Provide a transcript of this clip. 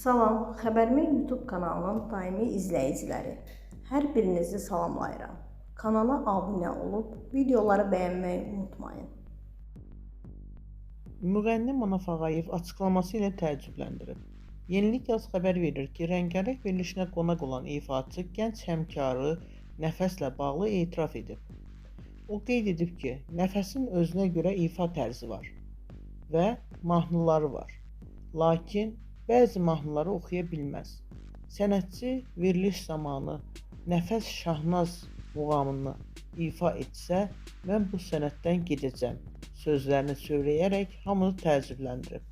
Salam, Xəbərmi YouTube kanalının daimi izləyiciləri. Hər birinizi salamlayıram. Kanala abunə olub, videoları bəyənməyi unutmayın. Müğənni Manaf Ağayev açıqlaması ilə təəccübləndirib. Yenilik Yaz xəbər verir ki, Rəngarəng verilişinə qonaq olan ifaçı gənc həmkarı Nəfəslə bağlı etiraf edib. O qeyd edib ki, Nəfəsin özünə görə ifa tərzi var və mahnıları var. Lakin bəzi mahnıları oxuya bilməz. Sənətçi veriliş zamanı Nəfəs Şahnaz muğamını ifa etsə, mən bu sənətdən gedəcəm sözlərini söyləyərək hamını təəccübləndirib.